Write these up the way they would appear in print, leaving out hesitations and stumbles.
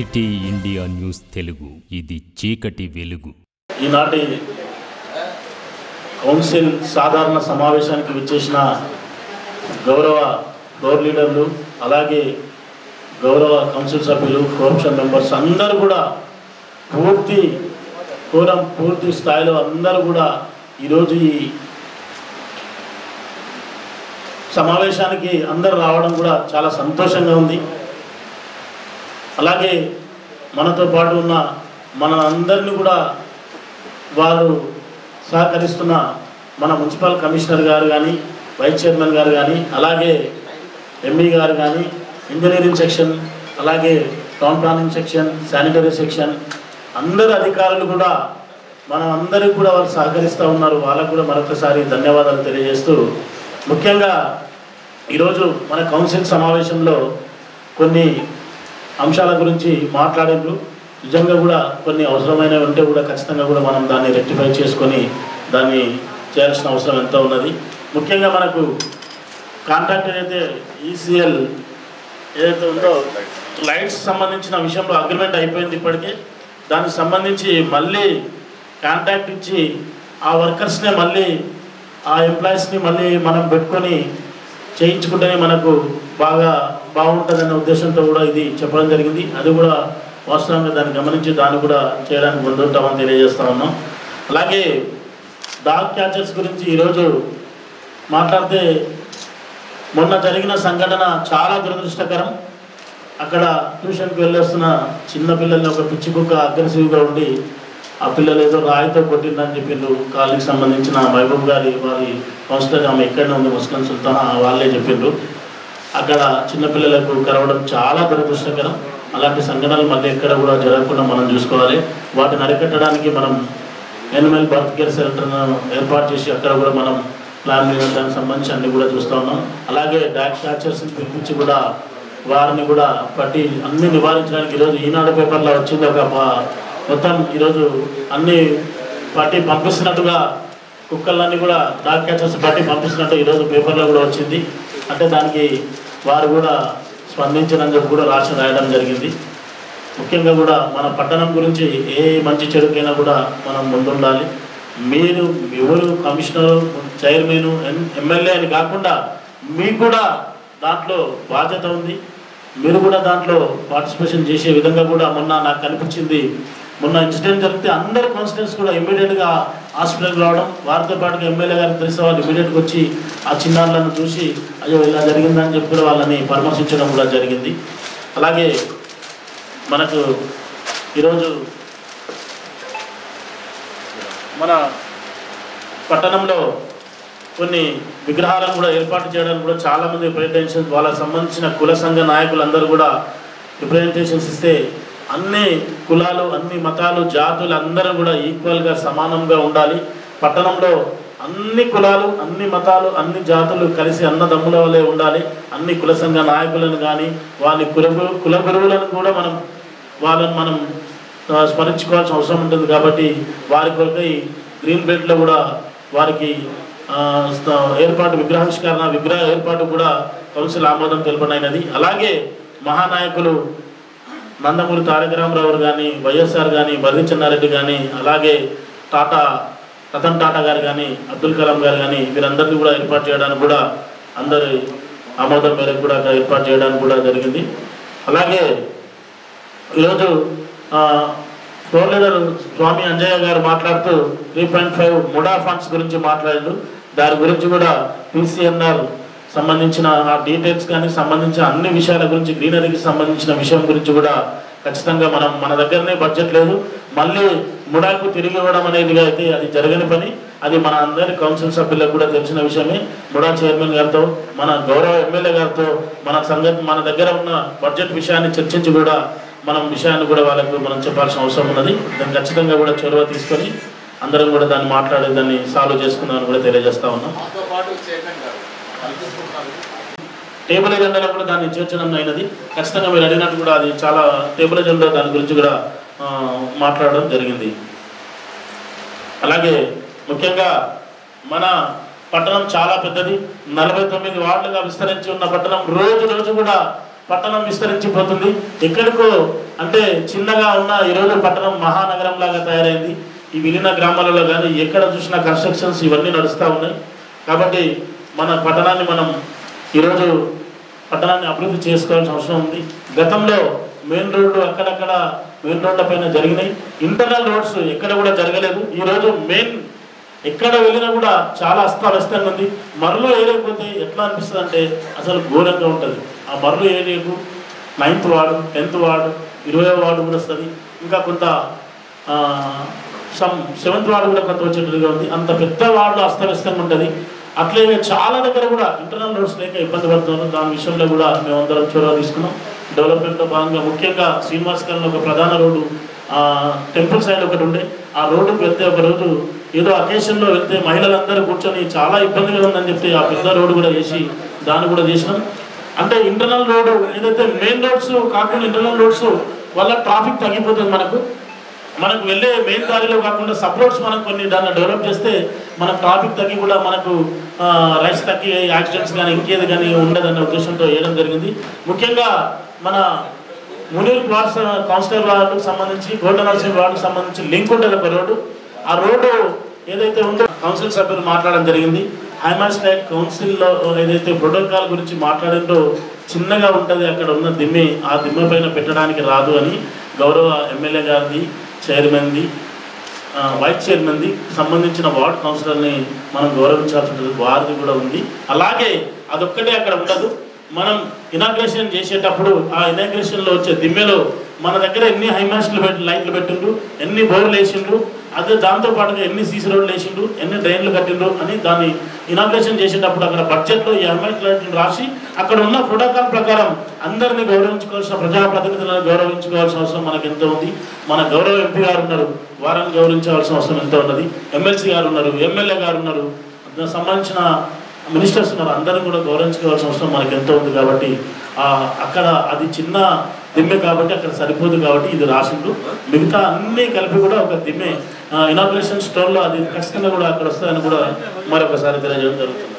City India news Telugu, ఇది చీకటి వెలుగు. ఈనాటి కౌన్సిల్ సాధారణ సమావేశానికి విచ్చేసిన గౌరవ ఫ్లోర్ లీడర్లు, అలాగే గౌరవ కౌన్సిల్ సభ్యులు, కోఆప్షన్ మెంబర్స్ అందరూ కూడా పూర్తి స్థాయిలో అందరూ కూడా ఈరోజు ఈ సమావేశానికి అందరూ రావడం కూడా చాలా సంతోషంగా ఉంది. అలాగే మనతో పాటు ఉన్న మన అందరినీ కూడా వారు సహకరిస్తున్న మన మున్సిపల్ కమిషనర్ గారు కానీ, వైస్ చైర్మన్ గారు కానీ, అలాగే ఎంఈ గారు కానీ, ఇంజనీరింగ్ సెక్షన్, అలాగే town planning section, sanitary section అందరు అధికారులు కూడా మనం అందరికీ కూడా వాళ్ళు సహకరిస్తూ ఉన్నారు. వాళ్ళకు కూడా మరొకసారి ధన్యవాదాలు తెలియజేస్తూ, ముఖ్యంగా ఈరోజు మన కౌన్సిల్ సమావేశంలో కొన్ని అంశాల గురించి మాట్లాడారు. నిజంగా కూడా కొన్ని అవసరమైనవి ఉంటే కూడా ఖచ్చితంగా కూడా మనం దాన్ని రెక్టిఫై చేసుకొని దాన్ని చేయాల్సిన అవసరం ఎంత ఉన్నది. ముఖ్యంగా మనకు కాంట్రాక్ట్ ఏదైతే ఈసీఎల్ ఏదైతే ఉందో లైట్స్ సంబంధించిన విషయంలో అగ్రిమెంట్ అయిపోయింది ఇప్పటికే. దానికి సంబంధించి మళ్ళీ కాంట్రాక్ట్ ఇచ్చి ఆ వర్కర్స్నే మళ్ళీ ఆ ఎంప్లాయీస్ని మళ్ళీ మనం పెట్టుకొని చేయించుకుంటేనే మనకు బాగుంటుందనే ఉద్దేశంతో కూడా ఇది చెప్పడం జరిగింది. అది కూడా వాస్తవంగా దాన్ని గమనించి దాన్ని కూడా చేయడానికి ముందుంటామని తెలియజేస్తా ఉన్నాం. అలాగే డాగ్ క్యాచర్స్ గురించి ఈరోజు మాట్లాడితే, మొన్న జరిగిన సంఘటన చాలా దురదృష్టకరం. అక్కడ ట్యూషన్కి వెళ్ళొస్తున్న చిన్న పిల్లల్ని ఒక పిచ్చి కుక్క అగ్రెసివ్గా ఉండి ఆ పిల్లలు ఏదో రాయితో కొట్టిందని చెప్పిండ్రు. కాలనీకి సంబంధించిన మహబూబ్ గారి వారి కౌన్సిలర్, ఆమె ఎక్కడనే ఉంది, ముస్లిం సుల్తాన్, వాళ్ళే చెప్పిండ్రు. అక్కడ చిన్నపిల్లలకు కరవడం చాలా దురదృష్టకరం. అలాంటి సంఘటనలు మళ్ళీ ఎక్కడ కూడా జరగకుండా మనం చూసుకోవాలి. వాటిని అరికట్టడానికి మనం యానిమల్ బర్త్ కేర్ సెంటర్ను ఏర్పాటు చేసి అక్కడ కూడా మనం ప్లాన్ దానికి సంబంధించి అన్ని కూడా చూస్తూ ఉన్నాం. అలాగే డాగ్ క్యాచర్స్ని పిలిపించి కూడా వారిని కూడా పట్టి అన్ని నివారించడానికి ఈరోజు ఈనాడు పేపర్లో వచ్చింది. ఒక మొత్తం ఈరోజు అన్ని పట్టి పంపిస్తున్నట్టుగా కుక్కలన్నీ కూడా డాగ్ క్యాచర్స్ పట్టి పంపిస్తున్నట్టు ఈరోజు పేపర్లో కూడా వచ్చింది. అంటే దానికి వారు కూడా స్పందించడం చెప్పి కూడా రాయడం జరిగింది. ముఖ్యంగా కూడా మన పట్టణం గురించి ఏ మంచి చెడుకైనా కూడా మనం ముందుండాలి. మీరు ఎవరు కమిషనరు, చైర్మన్, ఎమ్మెల్యే అని కాకుండా మీకు కూడా దాంట్లో బాధ్యత ఉంది. మీరు కూడా దాంట్లో పార్టిసిపేషన్ చేసే విధంగా కూడా మొన్న నాకు కనిపించింది. మొన్న ఇన్సిడెంట్ జరిగితే అందరు కాన్స్టిట్యూన్స్ కూడా ఇమ్మీడియట్గా హాస్పిటల్కి రావడం, వారితో పాటుగా ఎమ్మెల్యే గారికి తెలిసిన వాళ్ళు ఇమ్మీడియట్గా వచ్చి ఆ చిన్నారులను చూసి అయ్యో ఇలా జరిగిందని చెప్పి కూడా వాళ్ళని పరామర్శించడం కూడా జరిగింది. అలాగే మనకు ఈరోజు మన పట్టణంలో కొన్ని విగ్రహాలను కూడా ఏర్పాటు చేయడానికి కూడా చాలామంది రిప్రజెంటేషన్స్, వాళ్ళకి సంబంధించిన కుల సంఘ నాయకులందరూ కూడా రిప్రజెంటేషన్స్ ఇస్తే అన్ని కులాలు, అన్ని మతాలు, జాతులు అందరూ కూడా ఈక్వల్గా సమానంగా ఉండాలి. పట్టణంలో అన్ని కులాలు, అన్ని మతాలు, అన్ని జాతులు కలిసి అన్నదమ్ముల వల్లే ఉండాలి. అన్ని కుల సంఘ నాయకులను కానీ వాళ్ళ కుల గురువులను కూడా వాళ్ళని మనం స్మరించుకోవాల్సిన అవసరం ఉంటుంది. కాబట్టి వారి కొరకై గ్రీన్ బెల్ట్లో కూడా వారికి విగ్రహ ఏర్పాటు కూడా కౌన్సిల్ ఆమోదం తెలపనైనది. అలాగే మహానాయకులు నందమూరి తారక రామారావు కానీ, వైఎస్ఆర్ కానీ, బర్రి చెన్నారెడ్డి కానీ, అలాగే రతన్ టాటా గారు కానీ, అబ్దుల్ కలాం గారు కానీ, వీరందరినీ కూడా ఏర్పాటు చేయడానికి కూడా అందరి ఆమోదం మేరకు కూడా అక్కడ ఏర్పాటు చేయడానికి కూడా జరిగింది. అలాగే ఈరోజు ఫ్లోర్ లీడర్ స్వామి అంజయ్య గారు మాట్లాడుతూ 3.5 ముడా ఫండ్స్ గురించి మాట్లాడారు. దాని గురించి కూడా పీసీఎన్ఆర్ సంబంధించిన ఆ డీటెయిల్స్ కానీ, సంబంధించిన అన్ని విషయాల గురించి, గ్రీనరీకి సంబంధించిన విషయం గురించి కూడా ఖచ్చితంగా మన దగ్గరనే బడ్జెట్ లేదు, మళ్ళీ ముడాకు తిరిగి ఇవ్వడం అనేది అయితే అది జరగని పని. అది మన అందరి కౌన్సిల్ సభ్యులకు కూడా తెలిసిన విషయమే. ముడా చైర్మన్ గారితో, మన గౌరవ ఎమ్మెల్యే గారితో మన దగ్గర ఉన్న బడ్జెట్ విషయాన్ని చర్చించి కూడా విషయాన్ని కూడా వాళ్ళకు మనం చెప్పాల్సిన అవసరం ఉన్నది. దాన్ని ఖచ్చితంగా కూడా చొరవ తీసుకొని అందరం కూడా దాన్ని మాట్లాడి దాన్ని సాల్వ్ చేసుకుందామని కూడా తెలియజేస్తా ఉన్నాం. టేబుల్ ఎజెండాలో కూడా దాన్ని చేర్చడం అయినది. ఖచ్చితంగా మీరు అడిగినట్టు కూడా అది చాలా టేబుల్ ఎజెండా దాని గురించి కూడా మాట్లాడడం జరిగింది. అలాగే ముఖ్యంగా మన పట్టణం చాలా పెద్దది, 49 వార్డులుగా విస్తరించి ఉన్న పట్టణం. రోజు కూడా పట్టణం విస్తరించిపోతుంది. ఎక్కడికో అంటే చిన్నగా ఉన్న ఈరోజు పట్టణం మహానగరం లాగా తయారైంది. ఈ విలీన గ్రామాలలో కానీ ఎక్కడ చూసినా కన్స్ట్రక్షన్స్ ఇవన్నీ నడుస్తూ ఉన్నాయి. కాబట్టి మన పట్టణాన్ని మనం ఈరోజు పట్టణాన్ని అభివృద్ధి చేసుకోవాల్సిన అవసరం ఉంది. గతంలో మెయిన్ రోడ్లు అక్కడక్కడ మెయిన్ రోడ్ల పైన జరిగినాయి, ఇంటర్నల్ రోడ్స్ ఎక్కడ కూడా జరగలేదు. ఈరోజు మెయిన్ ఎక్కడ వెళ్ళినా కూడా చాలా అస్తవ్యస్తంగా ఉంది. మరలు ఏరియాకపోతే ఎట్లా అనిపిస్తుంది అంటే అసలు ఘోరంగా ఉంటుంది. ఆ మరలు ఏరియాకు 9th వార్డు 10th వార్డు 20వ వార్డు కూడా వస్తుంది. ఇంకా కొంత 7th వార్డు కూడా కొంత వచ్చేటట్టుగా ఉంది. అంత పెద్ద వార్డులో అస్తవ్యస్తంగా ఉంటుంది. అట్లే చాలా దగ్గర కూడా ఇంటర్నల్ రోడ్స్ లేక ఇబ్బంది పడుతున్నాం. దాని విషయంలో కూడా మేమందరం చొరవ తీసుకున్నాం. డెవలప్మెంట్లో భాగంగా ముఖ్యంగా శ్రీనివాస్ కాలనీ ఒక ప్రధాన రోడ్డు టెంపుల్ సైడ్ ఒకటి ఉండే, ఆ రోడ్డుకు వెళ్తే ఒక రోజు ఏదో అకేషన్లో వెళ్తే మహిళలందరూ కూర్చొని చాలా ఇబ్బందిగా ఉందని చెప్పి ఆ పెద్ద రోడ్డు కూడా చేసి దాన్ని కూడా చేసినాం. అంటే ఇంటర్నల్ రోడ్డు ఏదైతే మెయిన్ రోడ్స్ కాకుండా ఇంటర్నల్ రోడ్స్ వల్ల ట్రాఫిక్ తగ్గిపోతుంది. మనకు వెళ్ళే మెయిన్ దారిలో కాకుండా సబ్ రోడ్స్ మనం కొన్ని దాన్ని డెవలప్ చేస్తే మనకు ట్రాఫిక్ తగ్గి కూడా మనకు రైడ్స్ తగ్గి యాక్సిడెంట్స్ కానీ ఇంకేది కానీ ఉండదన్న ఉద్దేశంతో వేయడం జరిగింది. ముఖ్యంగా మన మునీర్ వార్డ్స్ కౌన్సిలర్ వార్డుకు సంబంధించి గోల్డెన్ నర్సింగ్ వార్డుకు సంబంధించి లింక్ ఉంటుంది ఒక రోడ్డు. ఆ రోడ్డు ఏదైతే ఉందో కౌన్సిల్ సభ్యులు మాట్లాడడం జరిగింది. హైమాన్స్ లైక్ కౌన్సిల్లో ఏదైతే ప్రోటోకాల్ గురించి మాట్లాడిందో చిన్నగా ఉంటుంది అక్కడ ఉన్న దిమ్మె, ఆ దిమ్మె పైన పెట్టడానికి రాదు అని గౌరవ ఎమ్మెల్యే గారిది, చైర్మన్ది, వైస్ చైర్మన్ది సంబంధించిన వార్డ్ కౌన్సిలర్ని మనం గౌరవించాల్సి ఉంటుంది. వారిది కూడా ఉంది. అలాగే అదొక్కటే అక్కడ ఉండదు. మనం ఇనాగ్రేషన్ చేసేటప్పుడు ఆ ఇనాగ్రేషన్లో వచ్చే దిమ్మెలో మన దగ్గర ఎన్ని హైమాస్ట్లు లైట్లు పెట్టిండ్రు, ఎన్ని బోర్లు వేసిండ్రు, అదే దాంతోపాటుగా ఎన్ని సీసీ రోడ్లు వేసిండ్రు, ఎన్ని డ్రైన్లు కట్టిండ్రు అని దాన్ని ఇనాగ్రేషన్ చేసేటప్పుడు అక్కడ బడ్జెట్లో ఈ హైమాస్ లైట్లను రాసి అక్కడ ఉన్న ప్రోటోకాల్ ప్రకారం అందరినీ గౌరవించుకోవాల్సిన, ప్రజాప్రతినిధులను గౌరవించుకోవాల్సిన అవసరం మనకు ఎంతో ఉంది. మన గౌరవ ఎంపీ గారు ఉన్నారు, వారిని గౌరవించాల్సిన అవసరం ఎంతో ఉన్నది. ఎమ్మెల్సీ గారు ఉన్నారు, ఎమ్మెల్యే గారు ఉన్నారు, సంబంధించిన మినిస్టర్స్ ఉన్నారు, అందరిని కూడా గౌరవించుకోవాల్సిన అవసరం మనకు ఎంతో ఉంది. కాబట్టి అక్కడ అది చిన్న దిమ్మె కాబట్టి అక్కడ సరిపోదు కాబట్టి ఇది రాసిండు. మిగతా అన్నీ కలిపి కూడా ఒక దిమ్మె ఇనాగ్రేషన్ స్టోన్లో అది ఖచ్చితంగా కూడా అక్కడ వస్తుందని కూడా మరొకసారి తెలియజేయడం జరుగుతుంది.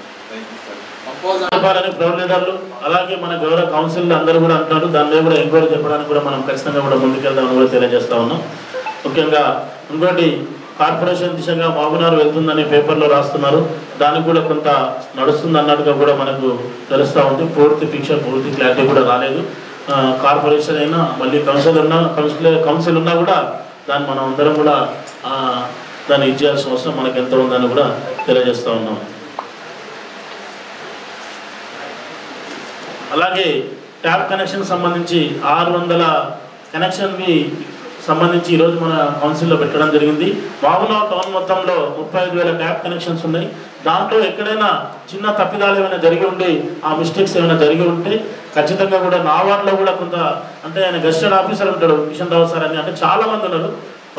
ఫ్లోర్ లీడర్లు అలాగే మన గౌరవ కౌన్సిల్ అందరూ కూడా అంటున్నారు. దానిలో కూడా ఎంక్వైరీ చెప్పడానికి కూడా మనం ఖచ్చితంగా కూడా ముందుకెళ్దామని కూడా తెలియజేస్తా ఉన్నాం. ముఖ్యంగా ఇంకోటి కార్పొరేషన్ దిశగా మహబూబ్నగర్ వెళ్తుందని పేపర్లో రాస్తున్నారు. దానికి కూడా కొంత నడుస్తుంది అన్నట్టుగా కూడా మనకు తెలుస్తూ ఉంది. పూర్తి పిక్చర్, పూర్తి క్లారిటీ కూడా రాలేదు. కార్పొరేషన్ అయినా మళ్ళీ కౌన్సిల్ ఉన్నా కూడా దాన్ని మనం అందరం కూడా దాన్ని ఇచ్చేయాల్సిన అవసరం మనకు ఎంత ఉందని కూడా తెలియజేస్తూ ఉన్నాం. అలాగే ట్యాప్ కనెక్షన్ సంబంధించి 600 కనెక్షన్వి సంబంధించి ఈరోజు మన కౌన్సిల్లో పెట్టడం జరిగింది. మహబూబ్నగర్ టౌన్ మొత్తంలో 35,000 ట్యాప్ కనెక్షన్స్ ఉన్నాయి. దాంట్లో ఎక్కడైనా చిన్న తప్పిదాలు ఏమైనా జరిగి ఉండి ఆ మిస్టేక్స్ ఏమైనా జరిగి ఉంటే ఖచ్చితంగా కూడా నా వార్డులో కూడా కొంత అంటే ఆయన గెస్టెడ్ ఆఫీసర్ ఉంటాడు కిషన్ రావు సార్ అని, అంటే చాలామంది ఉన్నారు.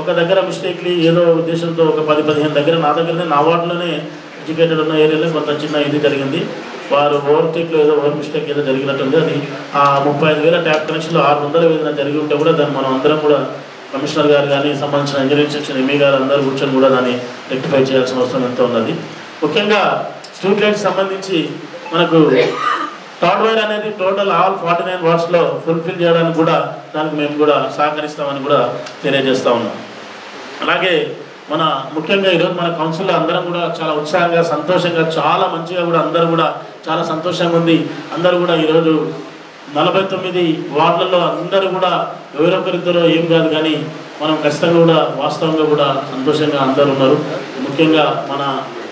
ఒక దగ్గర మిస్టేక్లీ ఏదో ఉద్దేశంతో ఒక 10-15 దగ్గర నా దగ్గరనే నా వార్డులోనే ఎడ్యుకేటెడ్ ఉన్న ఏరియాలో కొంత చిన్న ఇది జరిగింది. వారు ఓవర్టేక్లో ఏదో ఓవర్ మిస్టేక్ ఏదో జరిగినట్టుంది. అది ఆ 35,000 ట్యాప్ కనెక్షన్లో 600 ఏదైనా జరిగి ఉంటే కూడా దాన్ని మనం అందరం కూడా కమిషనర్ గారు కానీ సంబంధించిన ఇంజనీరింగ్ సెక్షన్ ఎంఈ గారు అందరూ కూర్చొని కూడా దాన్ని రెక్టిఫై చేయాల్సిన అవసరం ఎంతో ఉన్నది. ముఖ్యంగా స్ట్రీట్ లైట్స్ సంబంధించి మనకు థర్డ్ వైర్ అనేది టోటల్ ఆల్ 49 వార్డ్స్లో ఫుల్ఫిల్ చేయడానికి కూడా దానికి మేము కూడా సహకరిస్తామని కూడా తెలియజేస్తూ ఉన్నాం. అలాగే మన ముఖ్యంగా ఈరోజు మన కౌన్సిల్లో అందరం కూడా చాలా ఉత్సాహంగా, సంతోషంగా, చాలా మంచిగా కూడా అందరూ కూడా చాలా సంతోషంగా ఉంది. అందరూ కూడా ఈరోజు 49 వార్డులలో అందరూ కూడా ఎవరొకరిద్దరో ఏం కాదు కానీ మనం ఖచ్చితంగా కూడా వాస్తవంగా కూడా సంతోషంగా అందరూ ఉన్నారు. ముఖ్యంగా మన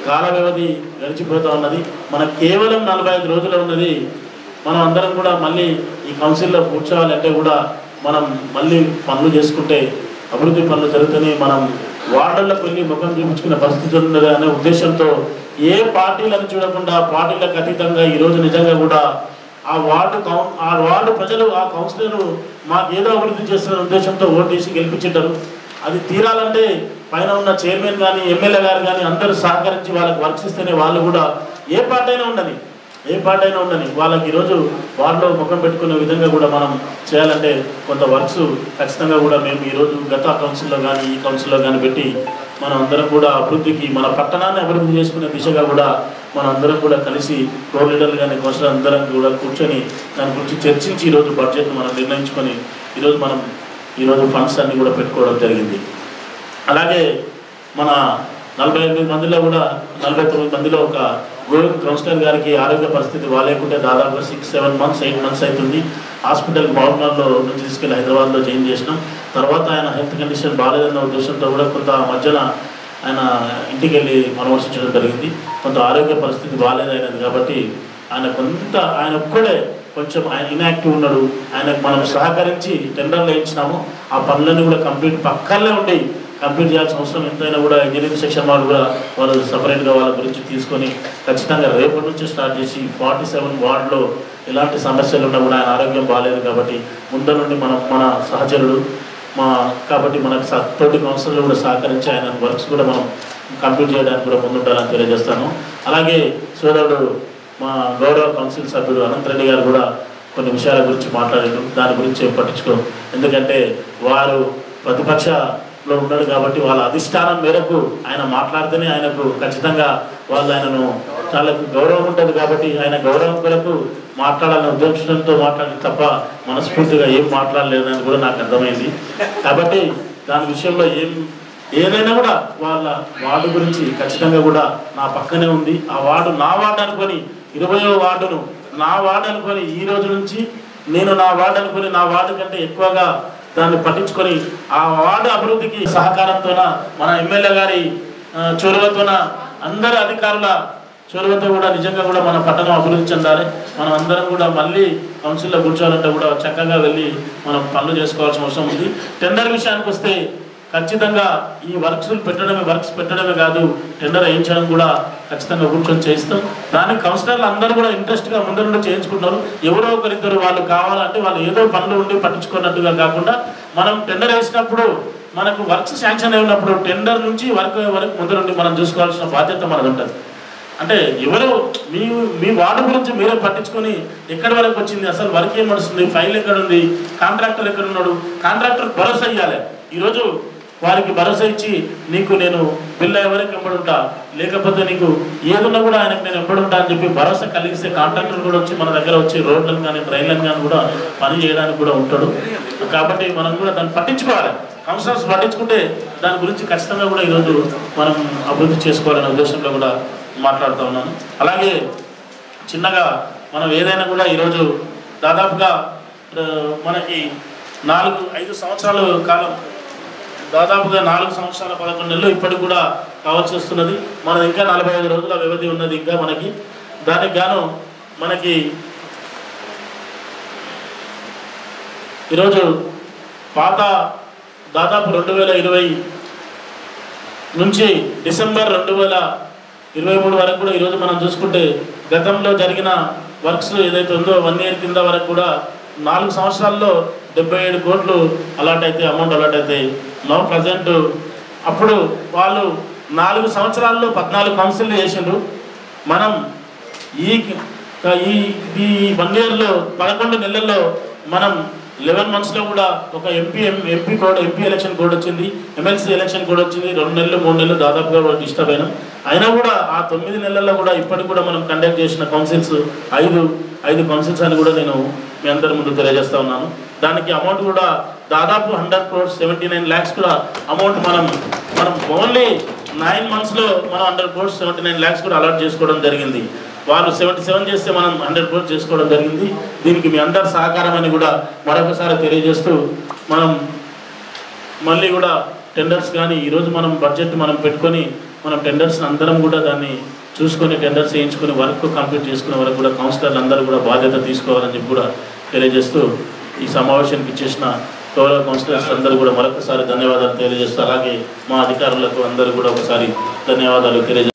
కాల వ్యవధి గడిచిపోతూ ఉన్నది. మనకు కేవలం 45 రోజులు ఉన్నది. మనం అందరం కూడా మళ్ళీ ఈ కౌన్సిల్లో కూర్చోవాలంటే కూడా మనం మళ్ళీ పనులు చేసుకుంటే అభివృద్ధి పనులు జరుగుతాయి. మనం వార్డులకు వెళ్ళి ముఖం చూపించుకునే పరిస్థితి ఉన్నది అనే ఉద్దేశంతో ఏ పార్టీలను చూడకుండా పార్టీలకు అతీతంగా ఈరోజు నిజంగా కూడా ఆ వార్డు ప్రజలు ఆ కౌన్సిలర్ మాకు ఏదో అభివృద్ధి చేస్తున్న ఉద్దేశంతో ఓటేసి గెలిపించారు. అది తీరాలంటే పైన ఉన్న చైర్మన్ కానీ ఎమ్మెల్యే గారు కానీ అందరూ సహకరించి వాళ్ళకి వర్క్స్ ఇస్తేనే వాళ్ళు కూడా ఏ పార్టీ అయినా ఉండని వాళ్ళకి ఈరోజు వార్డులో ముఖం పెట్టుకునే విధంగా కూడా మనం చేయాలంటే కొంత వర్క్స్ ఖచ్చితంగా కూడా మేము ఈరోజు గత కౌన్సిల్లో కానీ ఈ కౌన్సిల్లో కానీ పెట్టి మనం అందరం కూడా అభివృద్ధికి మన పట్టణాన్ని అభివృద్ధి చేసుకునే దిశగా కూడా మనందరం కూడా కలిసి ఫ్లోర్ లీడర్లు కానీ కౌన్సిలర్ అందరం కూడా కూర్చొని దాని గురించి చర్చించి ఈరోజు బడ్జెట్ మనం నిర్ణయించుకొని ఈరోజు ఫండ్స్ అన్నీ కూడా పెట్టుకోవడం జరిగింది. అలాగే మన 48 మందిలో కూడా 49 మందిలో ఒక గోవింద్ కౌన్సిలర్ గారికి ఆరోగ్య పరిస్థితి బాగాలేకుంటే దాదాపుగా 6-7 మంత్స్ 8 మంత్స్ అవుతుంది. హాస్పిటల్ బాగున్నాలో నుంచి తీసుకెళ్ళి హైదరాబాద్లో జాయిన్ చేసినాం. తర్వాత ఆయన హెల్త్ కండిషన్ బాగాలేదన్న ఉద్దేశంతో కూడా కొంత మధ్యన ఆయన ఇంటికి వెళ్ళి పరామర్శించడం జరిగింది. కొంత ఆరోగ్య పరిస్థితి బాగాలేదైనది కాబట్టి ఆయన ఒక్కడే కొంచెం ఆయన ఇన్యాక్టివ్ ఉన్నాడు. ఆయనకు మనం సహకరించి టెండర్లు వేయించినాము. ఆ పనులన్నీ కూడా పక్కనే ఉండి కంప్లీట్ చేయాల్సిన అవసరం ఎంతైనా కూడా ఇంజనీరింగ్ సెక్షన్ వాళ్ళు సపరేట్గా వాళ్ళ గురించి తీసుకొని ఖచ్చితంగా రేపటి నుంచి స్టార్ట్ చేసి 47 వార్డులో ఎలాంటి సమస్యలు ఉన్నా కూడా ఆయన ఆరోగ్యం బాగాలేదు కాబట్టి ముందు నుండి మన సహచరుడు కాబట్టి మనకు తోటి కౌన్సిలర్లు కూడా సహకరించి ఆయన వర్క్స్ కూడా మనం కంప్లీట్ చేయడానికి కూడా ముందుంటారని తెలియజేస్తాను. అలాగే సోదరుడు మా గౌరవ కౌన్సిల్ సభ్యుడు అనంతరెడ్డి గారు కూడా కొన్ని విషయాల గురించి మాట్లాడారు. దాని గురించి పట్టించుకో, ఎందుకంటే వారు ప్రతిపక్షలో ఉన్నాడు కాబట్టి వాళ్ళ అధిష్టానం మేరకు ఆయన మాట్లాడితేనే ఆయనకు ఖచ్చితంగా ఆయనను చాలా గౌరవం ఉంటుంది కాబట్టి ఆయన గౌరవం కొరకు మాట్లాడాలని ఉద్దేశంతో మాట్లాడి తప్ప మనస్ఫూర్తిగా ఏం మాట్లాడలేదని కూడా నాకు అర్థమైంది. కాబట్టి దాని విషయంలో ఏదైనా కూడా వాళ్ళ వార్డు గురించి ఖచ్చితంగా కూడా నా పక్కనే ఉంది. ఆ వార్డు నా వార్డు అనుకొని 20వ వార్డును నా వార్డు అనుకొని ఈ రోజు నుంచి నేను నా వార్డు అనుకొని నా వార్డు కంటే ఎక్కువగా దాన్ని పట్టించుకొని ఆ వార్డు అభివృద్ధికి సహకారంతోన మన ఎమ్మెల్యే గారి చొరవతోన అందరి అధికారుల చొరవతో కూడా నిజంగా కూడా మన పట్టణం అభివృద్ధి చెందాలి. మనం అందరం కూడా మళ్ళీ కౌన్సిల్లో కూర్చోవాలంటే కూడా చక్కగా వెళ్ళి మనం పనులు చేసుకోవాల్సిన అవసరం ఉంది. టెండర్ విషయానికి వస్తే ఖచ్చితంగా ఈ వర్క్స్ పెట్టడమే కాదు, టెండర్ వేయించడం కూడా ఖచ్చితంగా కూర్చొని చేయిస్తాం. దానికి కౌన్సిలర్లు అందరూ కూడా ఇంట్రెస్ట్గా ముందు నుండి చేయించుకుంటున్నారు. ఎవరో ఒకరిద్దరు వాళ్ళు కావాలంటే వాళ్ళు ఏదో పనులు ఉండి పట్టించుకున్నట్టుగా కాకుండా మనం టెండర్ వేసినప్పుడు మనకు వర్క్స్ శాంక్షన్ అయినప్పుడు టెండర్ నుంచి వరకు ముందు నుండి మనం చూసుకోవాల్సిన బాధ్యత మనది ఉంటుంది. అంటే ఎవరు మీ వార్డు గురించి మీరే పట్టించుకొని ఎక్కడి వరకు వచ్చింది, అసలు వర్క్ ఏం నడుస్తుంది, ఫైల్ ఎక్కడ ఉంది, కాంట్రాక్టర్ ఎక్కడ ఉన్నాడు, కాంట్రాక్టర్ భరోసా ఇవ్వాలి. ఈరోజు వారికి భరోసా ఇచ్చి నీకు నేను బిల్ ఎవరికి వెంబడుంటా, లేకపోతే నీకు ఏదున్నా కూడా ఆయనకు నేను వెంబడుంటా అని చెప్పి భరోసా కలిగిస్తే కాంట్రాక్టర్ కూడా వచ్చి మన దగ్గర వచ్చి రోడ్లను కానీ ట్రైన్లను కానీ కూడా పని చేయడానికి కూడా ఉంటాడు. కాబట్టి మనం కూడా దాన్ని పట్టించుకోవాలి. కౌన్సిలర్స్ పట్టించుకుంటే దాని గురించి ఖచ్చితంగా కూడా ఈరోజు మనం అభివృద్ధి చేసుకోవాలనే ఉద్దేశంలో కూడా మాట్లాడుతూ ఉన్నాను. అలాగే చిన్నగా మనం ఏదైనా కూడా ఈరోజు దాదాపుగా మనకి 4-5 సంవత్సరాల కాలం, దాదాపుగా 4 సంవత్సరాల 11 నెలలు ఇప్పటికి కూడా కావాల్సి వస్తున్నది. మనది ఇంకా 45 రోజుల వ్యవధి ఉన్నది ఇంకా మనకి. దానికి గాను మనకి ఈరోజు పాత దాదాపు 2020 నుంచి డిసెంబర్ 2023 వరకు కూడా ఈరోజు మనం చూసుకుంటే గతంలో జరిగిన వర్క్స్ ఏదైతే ఉందో 1 ఇయర్ కింద వరకు కూడా 4 సంవత్సరాల్లో 77 కోట్లు అమౌంట్ అలాట్ అవుతాయి. నో ప్రజెంట్ అప్పుడు వాళ్ళు 4 సంవత్సరాల్లో 14 కౌన్సిల్ చేసిండ్రు. మనం ఈ 1 ఇయర్లో 11 నెలల్లో మనం 11 మంత్స్లో కూడా ఒక ఎంపీ ఎలక్షన్ కోడ్ వచ్చింది, ఎమ్మెల్సీ ఎలక్షన్ కోడ్ వచ్చింది. 2 నెలలు 3 నెలలు దాదాపుగా డిస్టర్బ్ అయినాం. అయినా కూడా ఆ 9 నెలల్లో కూడా ఇప్పటికి కూడా మనం కండక్ట్ చేసిన కౌన్సిల్స్ 5 కౌన్సిల్స్ అని కూడా నేను మీ అందరి ముందు తెలియజేస్తా ఉన్నాను. దానికి అమౌంట్ కూడా దాదాపు 100 crores 79 lakhs కూడా అమౌంట్ మనం ఓన్లీ 9 monthsలో మనం 100 crores 79 lakhs కూడా అలాట్ చేసుకోవడం జరిగింది. వాళ్ళు 77 చేస్తే మనం 100 crores చేసుకోవడం జరిగింది. దీనికి మీ అందరి సహకారం అని కూడా మరొకసారి తెలియజేస్తూ మనం మళ్ళీ కూడా టెండర్స్ కానీ ఈరోజు మనం బడ్జెట్ మనం పెట్టుకొని మనం టెండర్స్ని అందరం కూడా దాన్ని చూసుకొని టెండర్స్ వేయించుకొని వర్క్ కంప్లీట్ చేసుకునే వరకు కూడా కౌన్సిలర్లు అందరూ కూడా బాధ్యత తీసుకోవాలని చెప్పి కూడా తెలియజేస్తూ ఈ సమావేశానికి ఇచ్చేసిన గౌరవ కౌన్సిలర్స్ అందరూ కూడా మరొకసారి ధన్యవాదాలు తెలియజేస్తూ అలాగే మా అధికారులకు అందరూ కూడా ఒకసారి ధన్యవాదాలు తెలియజేస్తూ